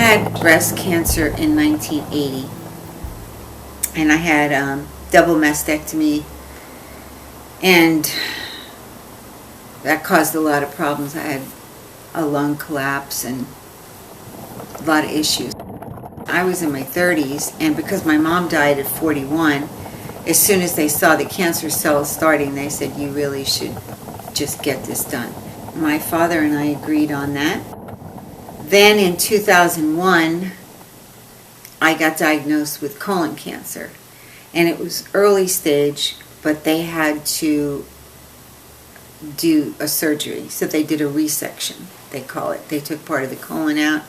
had breast cancer in 1980, and I had double mastectomy, and that caused a lot of problems. I had a lung collapse and a lot of issues. I was in my 30s, and because my mom died at 41, as soon as they saw the cancer cells starting, they said, you really should just get this done. My father and I agreed on that. Then in 2001, I got diagnosed with colon cancer. And it was early stage, but they had to do a surgery. So they did a resection, they call it. They took part of the colon out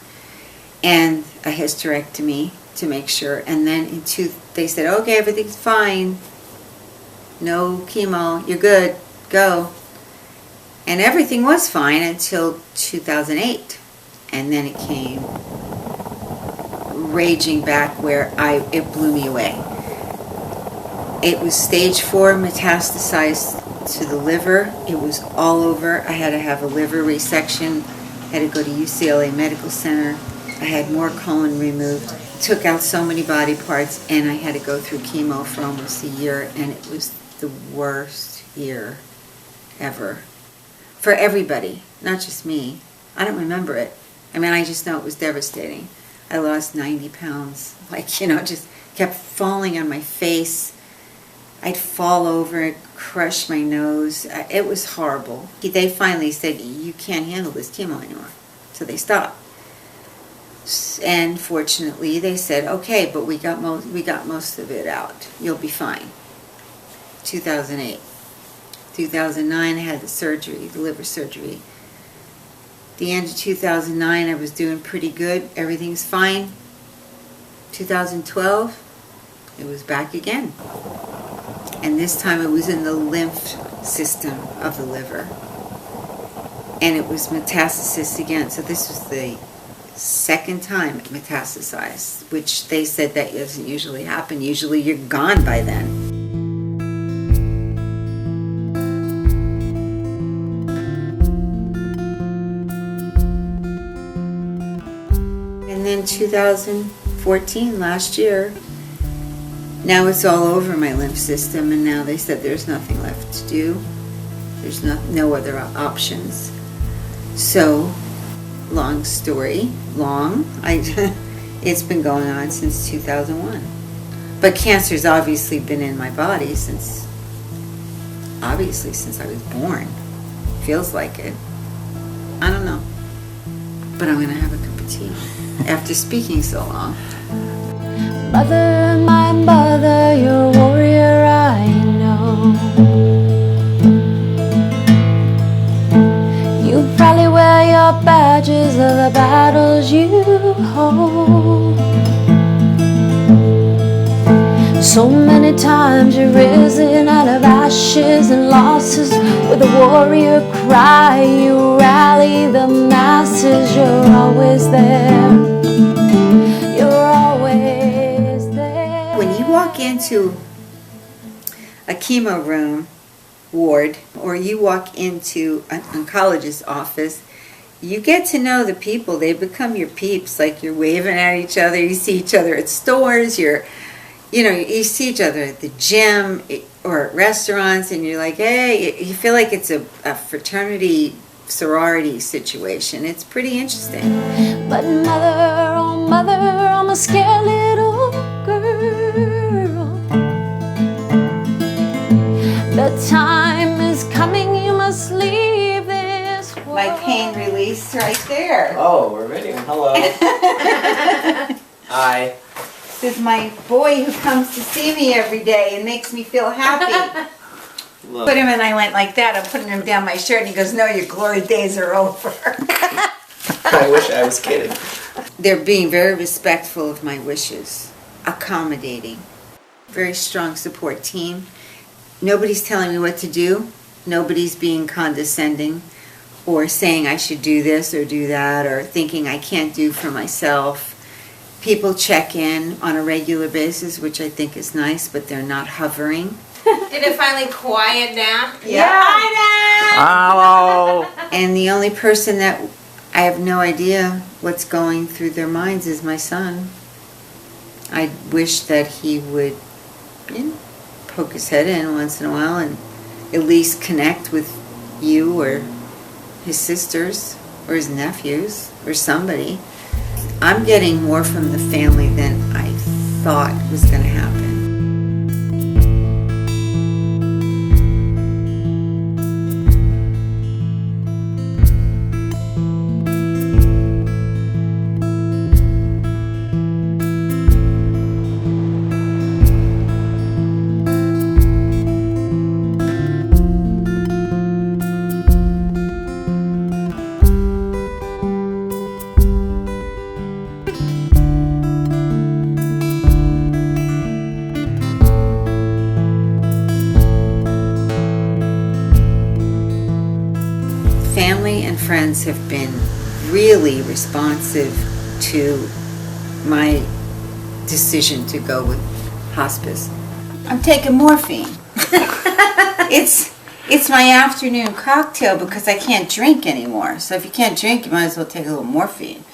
and a hysterectomy to make sure. And then they said, okay, everything's fine. No chemo, you're good, go. And everything was fine until 2008. And then it came raging back where it blew me away. It was stage 4, metastasized to the liver. It was all over. I had to have a liver resection. I had to go to UCLA Medical Center. I had more colon removed. Took out so many body parts, and I had to go through chemo for almost a year, and it was the worst year ever. For everybody, not just me. I don't remember it. I mean, I just know it was devastating. I lost 90 pounds, just kept falling on my face. I'd fall over and crush my nose. It was horrible. They finally said, you can't handle this chemo anymore. So they stopped. And fortunately, they said, okay, but we got most of it out. You'll be fine. 2008. 2009, I had the surgery, the liver surgery. The end of 2009, I was doing pretty good. Everything's fine. 2012, it was back again. And this time it was in the lymph system of the liver. And it was metastasis again. So this was the second time it metastasized, which they said that doesn't usually happen. Usually you're gone by then. And then 2014, last year, now it's all over my lymph system, and now they said there's nothing left to do. There's no other options. So, long story, it's been going on since 2001. But cancer's obviously been in my body since I was born. Feels like it. I don't know. But I'm going to have a cup of tea after speaking so long. Mother, my mother, you're a warrior, I know. You probably wear your badges of the battles you hold. So many times you've risen out of ashes and losses. With a warrior cry, you rally the masses. You're always there. You're always there. When you walk into a chemo room ward, or you walk into an oncologist's office, you get to know the people. They become your peeps. Like, you're waving at each other. You see each other at stores. You see each other at the gym or at restaurants, and you're like, hey, you feel like it's a fraternity, sorority situation. It's pretty interesting. But mother, oh mother, I'm a scared little girl. The time is coming, you must leave this world. My pain release right there. Oh, we're ready. Hello. Hi. This is my boy who comes to see me every day and makes me feel happy. Put him, and I went like that. I'm putting him down my shirt, and he goes, no, your glory days are over. I wish I was kidding. They're being very respectful of my wishes, accommodating, very strong support team. Nobody's telling me what to do. Nobody's being condescending or saying I should do this or do that or thinking I can't do for myself. People check in on a regular basis, which I think is nice, but they're not hovering. Did it finally quiet down? Yeah. Hello. And the only person that I have no idea what's going through their minds as my son. I wish that he would, poke his head in once in a while and at least connect with you or his sisters or his nephews or somebody. I'm getting more from the family than I thought was going to happen. Family and friends have been really responsive to my decision to go with hospice. I'm taking morphine. It's my afternoon cocktail because I can't drink anymore. So if you can't drink, you might as well take a little morphine.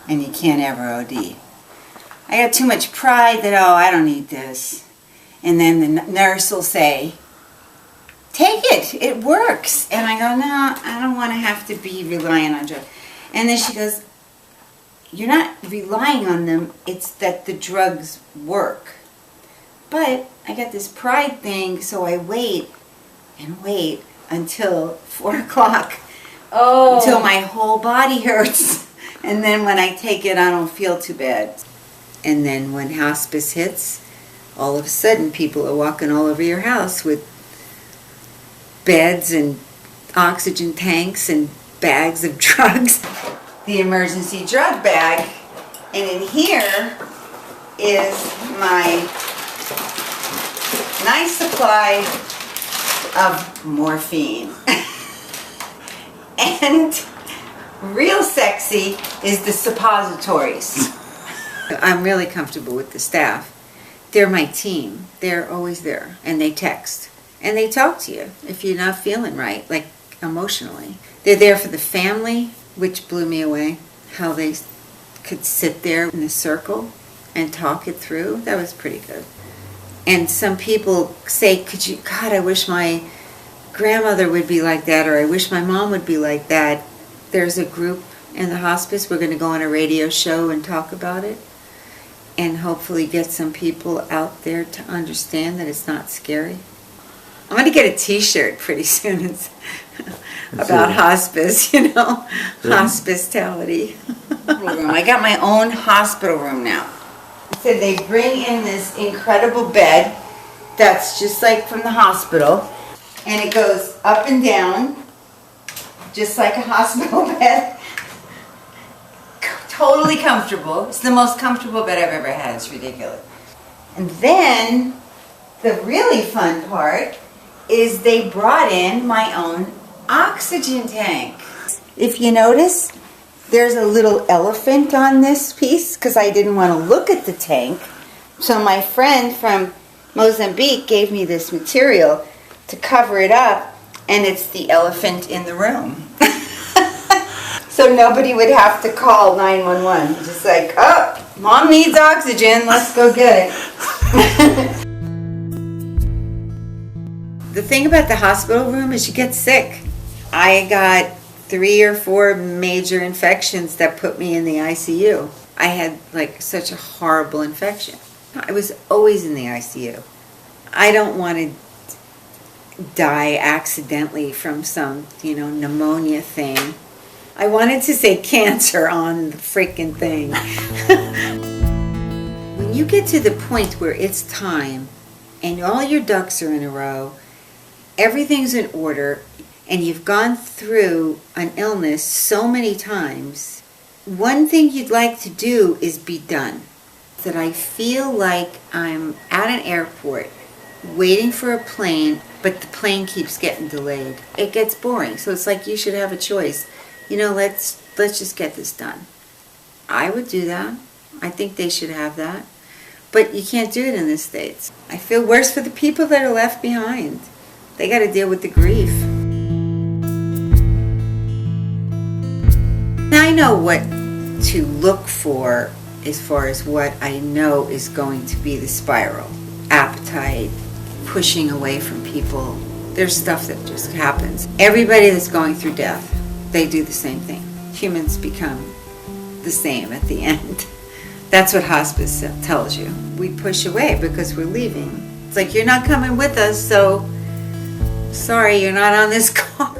And you can't ever OD. I got too much pride that, I don't need this. And then the nurse will say, take it, it works. And I go, no, I don't want to have to be relying on drugs. And then she goes, you're not relying on them, it's that the drugs work. But I got this pride thing, so I wait and wait until 4 o'clock. Until my whole body hurts. And then when I take it, I don't feel too bad. And then when hospice hits, all of a sudden people are walking all over your house with beds and oxygen tanks and bags of drugs. The emergency drug bag, and in here is my nice supply of morphine. And real sexy is the suppositories. I'm really comfortable with the staff. They're my team. They're always there, and they text. And they talk to you if you're not feeling right, like emotionally. They're there for the family, which blew me away. How they could sit there in a circle and talk it through. That was pretty good. And some people say, God, I wish my grandmother would be like that, or I wish my mom would be like that. There's a group in the hospice. We're going to go on a radio show and talk about it. And hopefully get some people out there to understand that it's not scary. I'm going to get a t-shirt pretty soon. It's about hospice, hospitality. I got my own hospital room now. So they bring in this incredible bed that's just like from the hospital. And it goes up and down, just like a hospital bed. Totally comfortable. It's the most comfortable bed I've ever had. It's ridiculous. And then the really fun part is they brought in my own oxygen tank. If you notice, there's a little elephant on this piece because I didn't want to look at the tank. So my friend from Mozambique gave me this material to cover it up, and it's the elephant in the room. So nobody would have to call 911. Just like, Mom needs oxygen, let's go get it. The thing about the hospital room is you get sick. I got 3 or 4 major infections that put me in the ICU. I had such a horrible infection. I was always in the ICU. I don't want to die accidentally from some, pneumonia thing. I wanted to say cancer on the freaking thing. When you get to the point where it's time and all your ducks are in a row, everything's in order, and you've gone through an illness so many times, one thing you'd like to do is be done. That I feel like I'm at an airport waiting for a plane, but the plane keeps getting delayed. It gets boring, so it's like you should have a choice. Let's just get this done. I would do that. I think they should have that. But you can't do it in the States. I feel worse for the people that are left behind. They got to deal with the grief. I know what to look for as far as what I know is going to be the spiral. Appetite, pushing away from people. There's stuff that just happens. Everybody that's going through death, they do the same thing. Humans become the same at the end. That's what hospice tells you. We push away because we're leaving. It's like, you're not coming with us, so sorry, you're not on this car.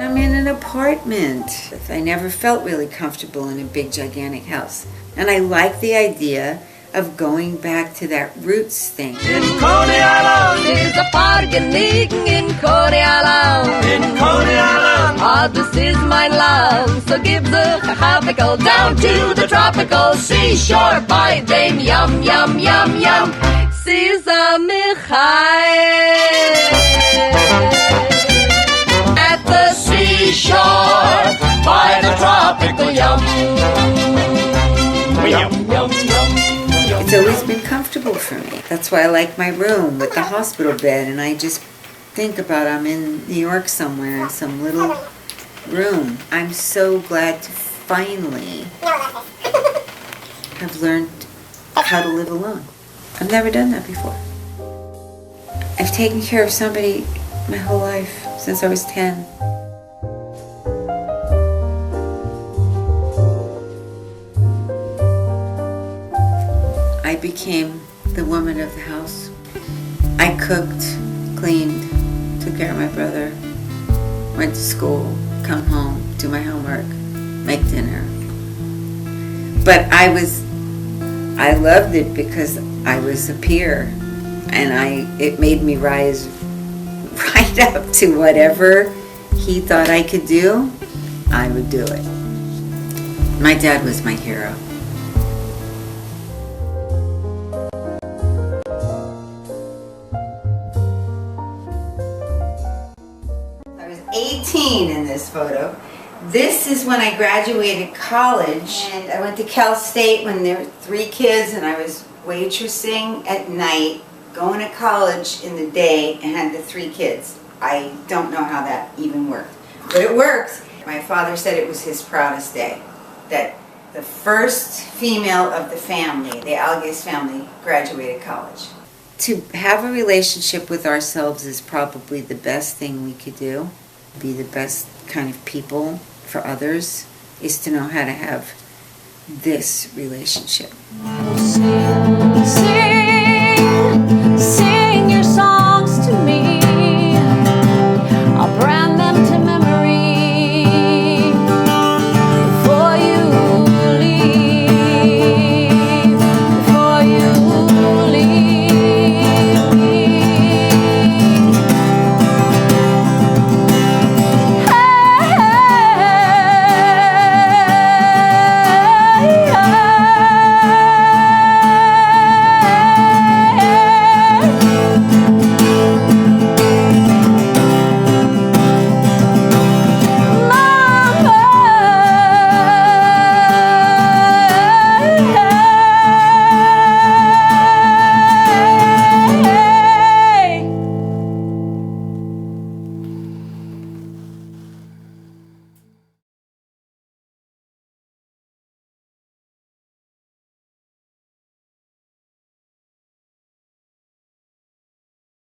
I'm in an apartment. I never felt really comfortable in a big, gigantic house. And I like the idea of going back to that roots thing. In Coney Island is a parken liegen in Coney Island. In Coney Island, ah, this is my love. So give the tropical down to the tropical seashore by Dame Yum Yum Yum Yum Caesar Michael. At the seashore by the tropical yum. Yum yum yum. It's always been comfortable for me. That's why I like my room with the hospital bed, and I just think about I'm in New York somewhere in some little room. I'm so glad to finally have learned how to live alone. I've never done that before. I've taken care of somebody my whole life since I was 10. I became the woman of the house. I cooked, cleaned, took care of my brother, went to school, come home, do my homework, make dinner. But I loved it because I was a peer, and it made me rise right up to whatever he thought I could do, I would do it. My dad was my hero. I was 18 in this photo. This is when I graduated college, and I went to Cal State when there were 3 kids, and I was waitressing at night, going to college in the day, and had the 3 kids. I don't know how that even worked, but it worked. My father said it was his proudest day, that the first female of the family, the Algaze family, graduated college. To have a relationship with ourselves is probably the best thing we could do. Be the best kind of people for others is to know how to have this relationship. See